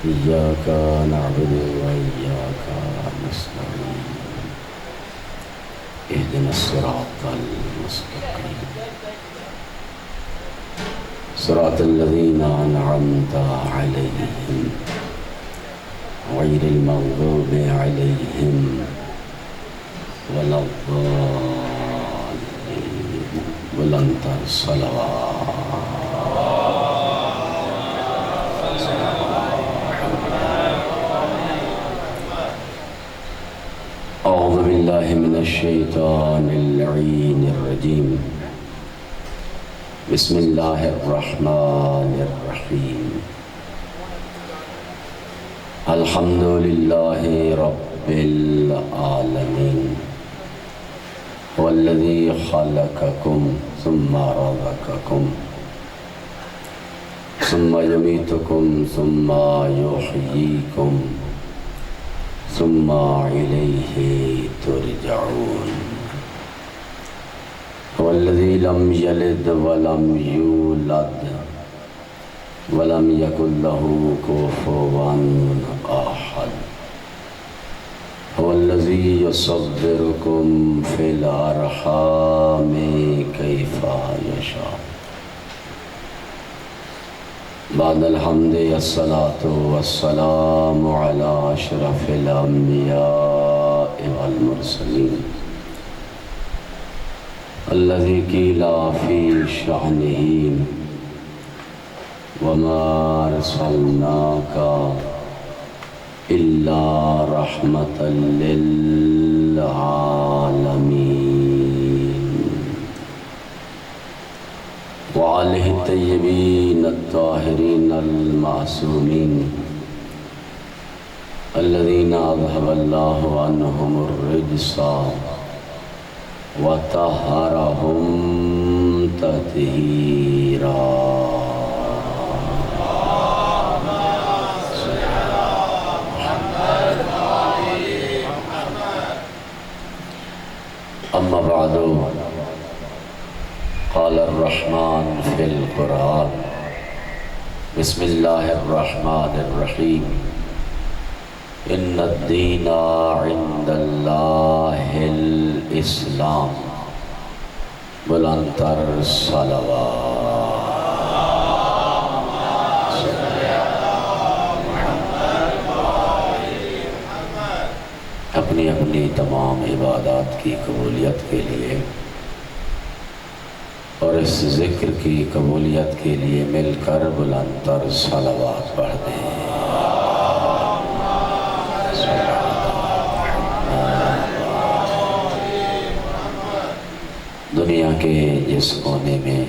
إياك نعبد وإياك نستعين اهدنا الصراط المستقيم صراط الذين أنعمت عليهم غير المغضوب عليهم ولا الضالين بلند الصلوات. أعوذ بالله من الشيطان اللعين الرجيم. بسم الله الرحمن الرحيم. الحمد لله رب العالمين والذي خلقكم ثم رزقكم ثم يميتكم ثم يحييكم ثم إليه ترجعون. والذي لم يلد ولم يولد ولم يكن له كفوا أحد. هو الذي يصبركم في الأرحام كيف يشاء. بعد الحمد الصلاة والسلام على أشرف الأنبياء والمرسلين الذي قيل في شأنه وما أرسلناك إلا رحمة للعالمين. وآله الطيبين الطاهرين المعصومين الذين أذهب الله عنهم الرجس وطهرهم تطهيرا. أما بعد، قال الرحمن في القرآن بسم الله الرحمن الرحيم. إن الدين عند الله الإسلام. بلندتر صلوات. اپنی اپنی تمام عبادات کی قبولیت کے لیے اور اس ذکر کی قبولیت کے لیے مل کر بلندتر صلوات پڑھ دیں. دنیا کے جس کونے میں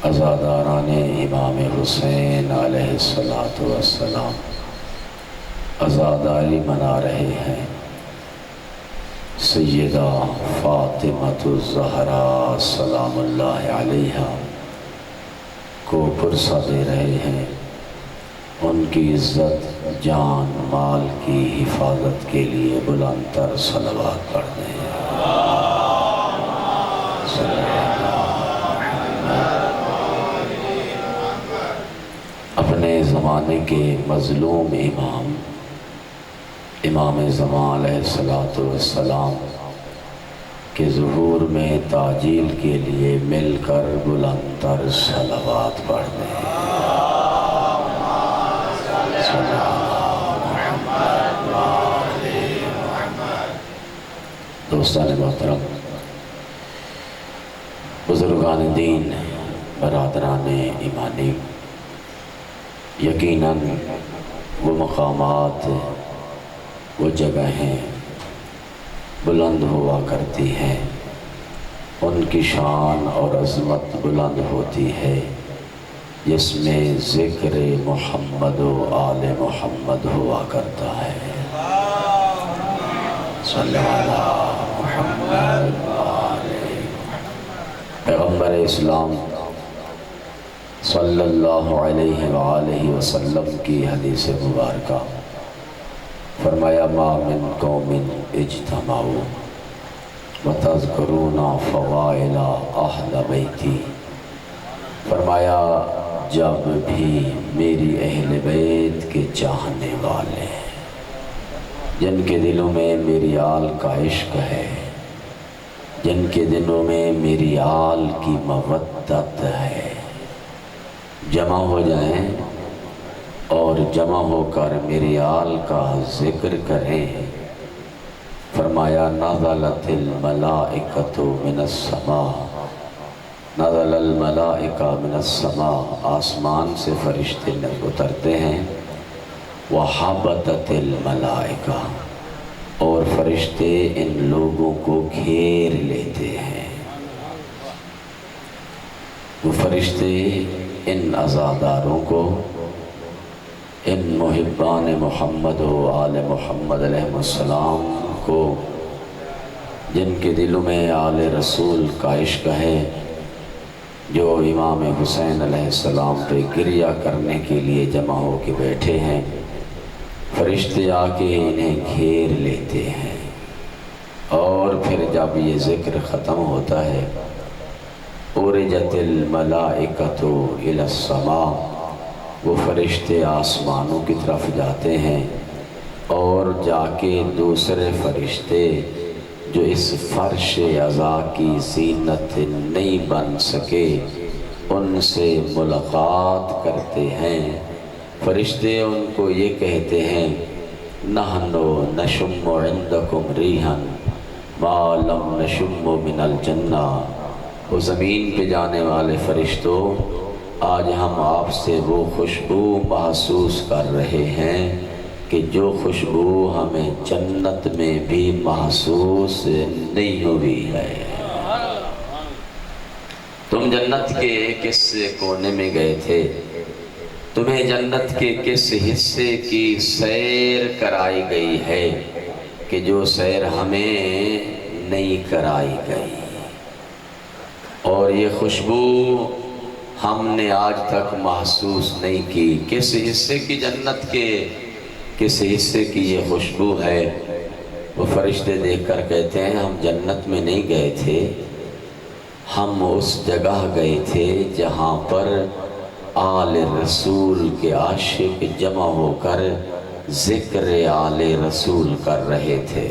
عزاداران امام حسین علیہ السلام عزاداری منا رہے ہیں، سیدہ فاطمۃ الزہراء سلام اللہ علیہا کو پرسہ دے رہے ہیں، ان کی عزت جان مال کی حفاظت کے لیے بلندتر صلوات پڑھ دیں. اپنے زمانے کے مظلوم امام زمان علیہ السلام کے ظہور میں تعجیل کے لیے مل کر بلندتر صلوات پڑھ دیں. دوستان محترم، بزرگان دین، برادران ایمانی، یقیناً وہ مقامات، وہ جگہیں بلند ہوا کرتی ہیں، ان کی شان اور عظمت بلند ہوتی ہے جس میں ذکر محمد و آل محمد ہوا کرتا ہے. صلی اللہ محمد پیغمبر اسلام صلی اللہ علیہ وآلہ وسلم کی حدیث مبارکہ فرمایا ما من قوم اجتمعوا وتذکرون فضائل اہل بیتی، فرمایا جب بھی میری اہل بیت کے چاہنے والے، جن کے دلوں میں میری آل کا عشق ہے، جن کے دلوں میں میری آل کی مودت ہے، جمع ہو جائیں اور جمع ہو کر میری آل کا ذکر کریں۔ فرمایا نزلت الملائکۃ من السماء، نزل الملائکہ من السماء، آسمان سے فرشتے اترتے ہیں، وحبتت الملائکہ، اور فرشتے ان لوگوں کو گھیر لیتے ہیں۔ وہ فرشتے ان عزاداروں کو، ان محبان محمد و آل محمد علیہ السلام کو، جن کے دلوں میں آل رسول کا عشق ہے، جو امام حسین علیہ السلام پہ گریہ کرنے کے لیے جمع ہو کے بیٹھے ہیں، فرشتے آ کے انہیں گھیر لیتے ہیں۔ اور پھر جب یہ ذکر ختم ہوتا ہے، اُرِجَتِ الْمَلَائِکَةُ إِلَى السَّمَاءِ، وہ فرشتے آسمانوں کی طرف جاتے ہیں، اور جا کے دوسرے فرشتے جو اس فرش عزا کی زینت نہیں بن سکے ان سے ملاقات کرتے ہیں۔ فرشتے ان کو یہ کہتے ہیں، نحن نشم عندکم ریحا ما لم نشم من الجنہ، وہ زمین پہ جانے والے فرشتوں، آج ہم آپ سے وہ خوشبو محسوس کر رہے ہیں کہ جو خوشبو ہمیں جنت میں بھی محسوس نہیں ہوئی ہے۔ تم جنت کے کس کونے میں گئے تھے؟ تمہیں جنت کے کس حصے کی سیر کرائی گئی ہے کہ جو سیر ہمیں نہیں کرائی گئی؟ اور یہ خوشبو ہم نے آج تک محسوس نہیں کی۔ کس حصے کی جنت کے کس حصے کی یہ خوشبو ہے؟ وہ فرشتے دیکھ کر کہتے ہیں، ہم جنت میں نہیں گئے تھے، ہم اس جگہ گئے تھے جہاں پر آل رسول کے عاشق جمع ہو کر ذکر آل رسول کر رہے تھے۔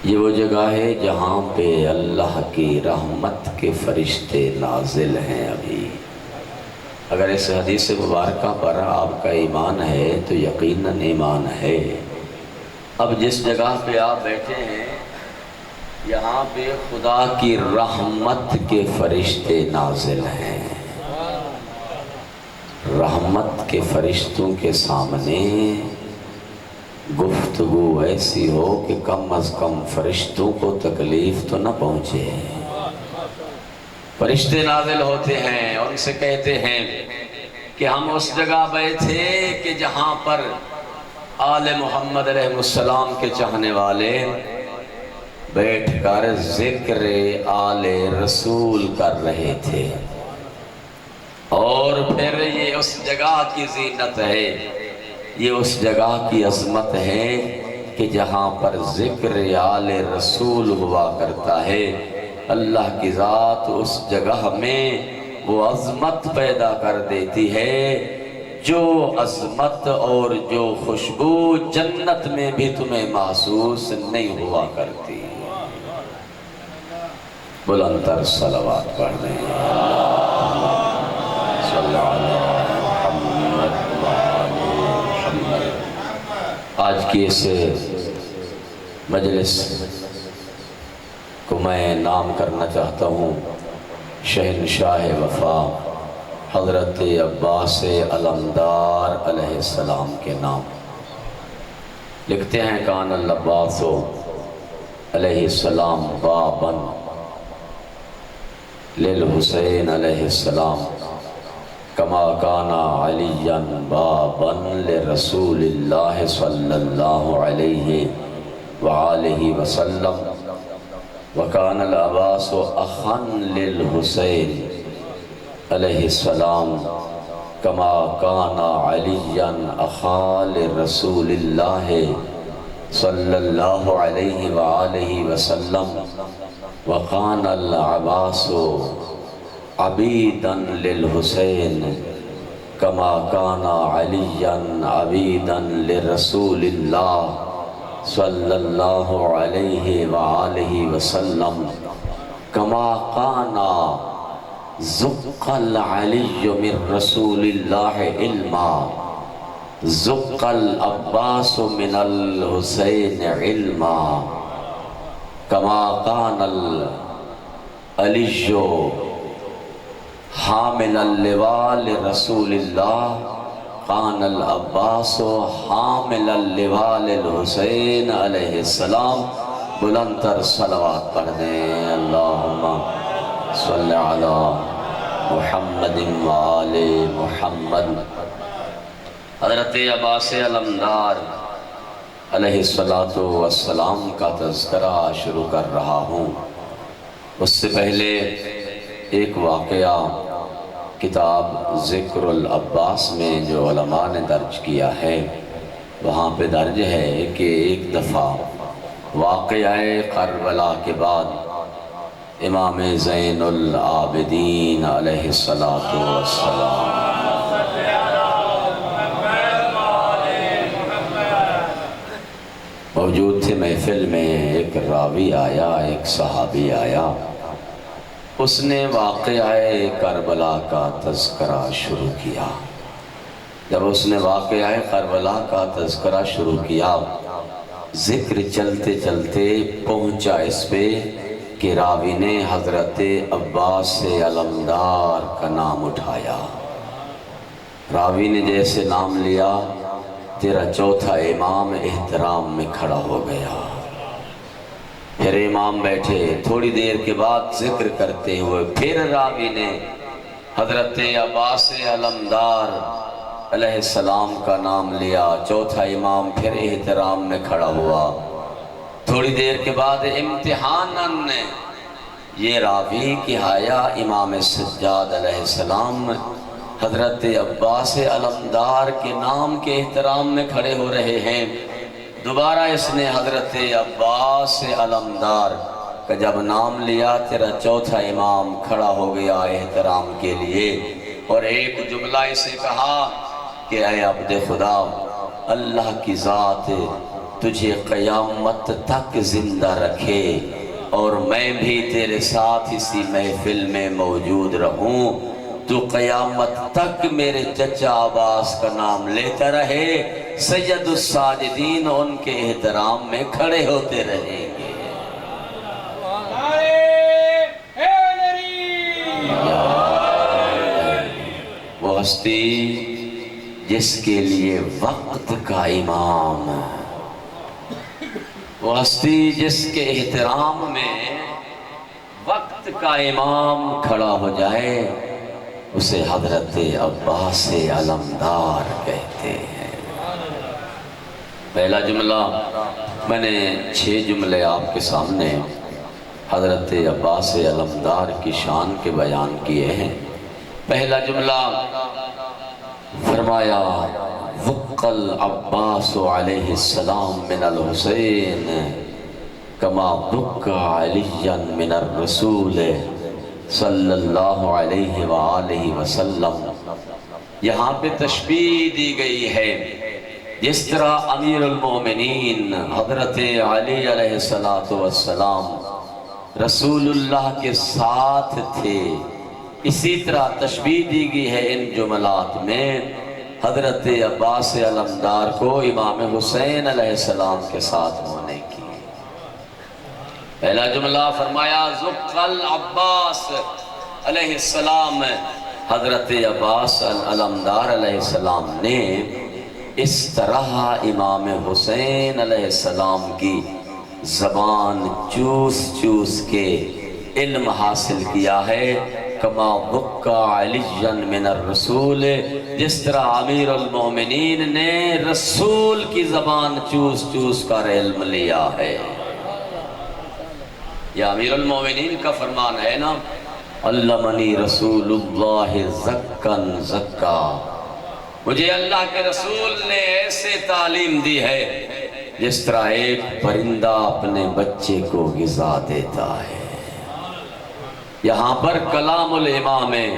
یہ وہ جگہ ہے جہاں پہ اللہ کی رحمت کے فرشتے نازل ہیں۔ ابھی اگر اس حدیث مبارکہ پر آپ کا ایمان ہے تو یقیناً ایمان ہے۔ اب جس جگہ پہ آپ بیٹھے ہیں یہاں پہ خدا کی رحمت کے فرشتے نازل ہیں۔ رحمت کے فرشتوں کے سامنے گفتگو ایسی ہو کہ کم از کم فرشتوں کو تکلیف تو نہ پہنچے۔ فرشتے نازل ہوتے ہیں، ان سے کہتے ہیں کہ ہم اس جگہ بیٹھے کہ جہاں پر آل محمد علیہ السلام کے چاہنے والے بیٹھ کر ذکر آل رسول کر رہے تھے۔ اور پھر یہ اس جگہ کی زینت ہے، یہ اس جگہ کی عظمت ہے کہ جہاں پر ذکر آل رسول ہوا کرتا ہے، اللہ کی ذات اس جگہ میں وہ عظمت پیدا کر دیتی ہے جو عظمت اور جو خوشبو جنت میں بھی تمہیں محسوس نہیں ہوا کرتی۔ بلند تر صلوات پڑھنے صلی اللہ محمد وآل محمد۔ آج کی اس مجلس کو میں نام کرنا چاہتا ہوں شہنشاہ وفا حضرت عباس علمدار علیہ السلام کے نام۔ لکھتے ہیں کان العباس علیہ السلام باباً للحسین علیہ السلام کما کان علیاً باباً لرسول اللہ صلی اللہ علیہ وآلہ وسلم، وکان العباس اخاً للحسین علیہ السلام کما کان علیاً اخا لرسول اللہ صلی اللہ علیہ وآلہ وسلم، وکان العباس عبیداً للحسین کما کان علیاً عبیداً لرسول اللہ صلی اللہ علیہ وآلہ وسلم کما کان زق العلی من رسول اللہ علما زق العباس من الحسین علما کما کان العلی حامل اللواء لرسول اللہ کان العباس حامل اللواء للحسین علیہ السلام۔ بلند تر صلوات پڑھ دیں۔ اللہم صلی علی محمد وآل محمد۔ حضرت عباس علمدار علیہ السلام کا تذکرہ شروع کر رہا ہوں۔ اس سے پہلے ایک واقعہ کتاب ذکر العباس میں جو علماء نے درج کیا ہے وہاں پہ درج ہے کہ ایک دفعہ واقعہ کربلا کے بعد امام زین العابدین علیہ السلام موجود تھے محفل میں۔ ایک راوی آیا، ایک صحابی آیا، اس نے واقعہ کربلا کا تذکرہ شروع کیا۔ جب اس نے واقعہ کربلا کا تذکرہ شروع کیا، ذکر چلتے چلتے پہنچا اس پہ کہ راوی نے حضرت عباس علمدار کا نام اٹھایا۔ راوی نے جیسے نام لیا، تیرا چوتھا امام احترام میں کھڑا ہو گیا۔ پھر امام بیٹھے، تھوڑی دیر کے بعد ذکر کرتے ہوئے پھر راوی نے حضرت عباس علمدار علیہ السلام کا نام لیا۔ چوتھا امام پھر احترام میں کھڑا ہوا۔ تھوڑی دیر کے بعد امتحاناً یہ راوی کی آیا امام سجاد علیہ السلام حضرت عباس علمدار کے نام کے احترام میں کھڑے ہو رہے ہیں۔ دوبارہ اس نے حضرت عباس علمدار کا جب نام لیا، تیرا چوتھا امام کھڑا ہو گیا احترام کے لیے، اور ایک جملہ اسے کہا کہ اے عبد خدا، اللہ کی ذات تجھے قیامت تک زندہ رکھے اور میں بھی تیرے ساتھ اسی محفل میں موجود رہوں، تو قیامت تک میرے چچا عباس کا نام لیتا رہے، سید الساجدین ان کے احترام میں کھڑے ہوتے رہیں گے۔ وہ ہستی جس کے لیے وقت کا امام، وہ ہستی جس کے احترام میں وقت کا امام کھڑا ہو جائے، اسے حضرت عباس علمدار کہتے ہیں۔ پہلا جملہ میں نے 6 جملے آپ کے سامنے حضرت عباس علمدار کی شان کے بیان کیے ہیں۔ پہلا جملہ فرمایا وق العباس علیہ السلام من الحسین کما وق علی من الرسول صلی اللہ علیہ وآلہ وسلم۔ یہاں پہ تشبیہ دی گئی ہے، جس طرح امیر المومنین حضرت علی علیہ السلام رسول اللہ کے ساتھ تھے، اسی طرح تشبیہ دی گئی ہے ان جملات میں حضرت عباس علمدار کو امام حسین علیہ السلام کے ساتھ ہونے کی۔ پہلا جملہ فرمایا زق العباس علیہ السلام، حضرت عباس علمدار علیہ السلام نے اس طرح امام حسین علیہ السلام کی زبان چوس چوس کے علم حاصل کیا ہے، کما بکا علی من الرسول، جس طرح امیر المومنین نے رسول کی زبان چوس چوس کر علم لیا ہے۔ یہ امیر المومنین کا فرمان ہے نا، علمنی رسول اللہ زکن زکا، مجھے اللہ کے رسول نے ایسے تعلیم دی ہے جس طرح ایک پرندہ اپنے بچے کو غذا دیتا ہے۔ یہاں پر کلام الامام ہے،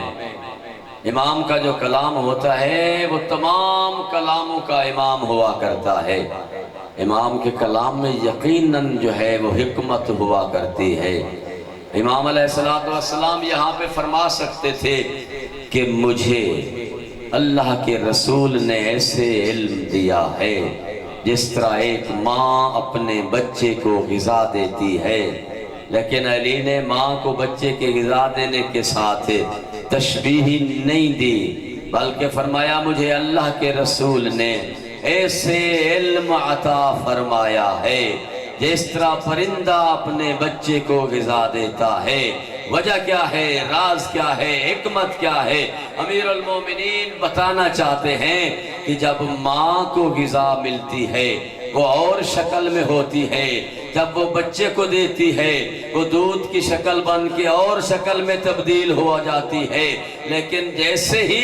امام کا جو کلام ہوتا ہے وہ تمام کلاموں کا امام ہوا کرتا ہے۔ امام کے کلام میں یقیناً جو ہے وہ حکمت ہوا کرتی ہے۔ امام علیہ السلام یہاں پہ فرما سکتے تھے کہ مجھے اللہ کے رسول نے ایسے علم دیا ہے جس طرح ایک ماں اپنے بچے کو غذا دیتی ہے، لیکن علی نے ماں کو بچے کے غذا دینے کے ساتھ تشبیہ نہیں دی، بلکہ فرمایا مجھے اللہ کے رسول نے ایسے علم عطا فرمایا ہے جس طرح پرندہ اپنے بچے کو غذا دیتا ہے۔ وجہ کیا ہے، راز کیا ہے، حکمت کیا ہے؟ امیر المومنین بتانا چاہتے ہیں کہ جب ماں کو غذا ملتی ہے وہ اور شکل میں ہوتی ہے، جب وہ بچے کو دیتی ہے وہ دودھ کی شکل بن کے اور شکل میں تبدیل ہو جاتی ہے، لیکن جیسے ہی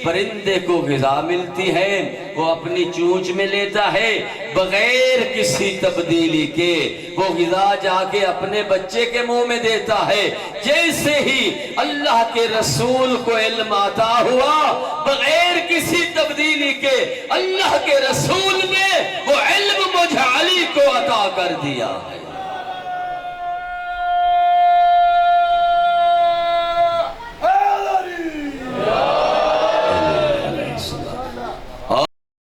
پرندے کو غذا ملتی ہے وہ اپنی چونچ میں لیتا ہے، بغیر کسی تبدیلی کے وہ غذا جا کے اپنے بچے کے منہ میں دیتا ہے۔ جیسے ہی اللہ کے رسول کو علم عطا ہوا، بغیر کسی تبدیلی کے اللہ کے رسول نے وہ علم مجھ علی کو عطا کر دیا ہے۔